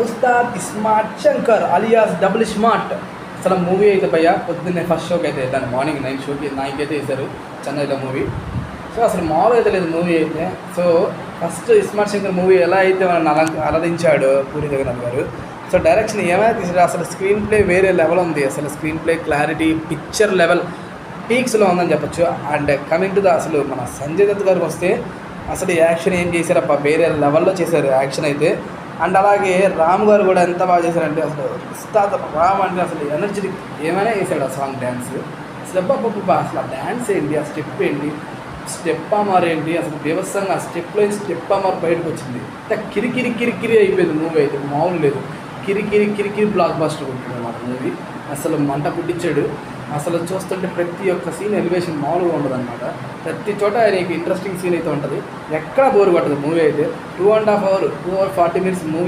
Ustaad smart Shankar alias double smart. అసలు movie అయితే భయ్య పొద్దున్నే ఫస్ట్ షోకి అయితే దాన్ని మార్నింగ్ 9 అయితే వేశారు చెన్నైలో మూవీ. సో అసలు మామూలు అయితే లేదు మూవీ అయితే. So first smart Shankar movie ఎలా అయితే మనం అలరించాడు పూరి జగన్నాథ్ గారు. సో డైరెక్షన్ ఏమైనా తీసాడు, అసలు స్క్రీన్ ప్లే వేరే లెవెల్ ఉంది. అసలు screen play clarity picture level పీక్స్లో ఉందని చెప్పొచ్చు. అండ్ కమింగ్ టు ద అసలు మన సంజయ్ దత్ గారికి వస్తే అసలు యాక్షన్ ఏం చేశారప్ప, వేరే లెవెల్లో చేశారు యాక్షన్ అయితే. అండ్ అలాగే రామ్ గారు కూడా ఎంత బాగా చేశారంటే అసలు ఉస్తాద్ రామ్ అంటే అసలు ఎనర్జెటిక్ ఏమైనా వేసాడు ఆ సాంగ్ డ్యాన్స్. అసలు అసలు ఆ డ్యాన్స్ ఏంటి, ఆ స్టెప్ ఏంటి, స్టెప్ అమర్ ఏంటి, అసలు బీభత్సంగా ఆ స్టెప్లో స్టెప్ అమర్ బయటకు వచ్చింది. అంత కిరికిరి అయిపోయింది మూవీ అయితే, మామూలు లేదు. కిరికిరి బ్లాక్ బాస్టర్ ఉంటుంది అన్నమాట మూవీ. అసలు మంట పుట్టించాడు. అసలు చూస్తుంటే ప్రతి ఒక్క సీన్ ఎలివేషన్ మామూలుగా ఉండదు అనమాట. ప్రతి చోట ఆయనకి ఇంట్రెస్టింగ్ సీన్ అయితే ఉంటుంది, ఎక్కడ బోర్ కొట్టదు మూవీ అయితే. 2.5 hours 2 hours 40 minutes మూవీ.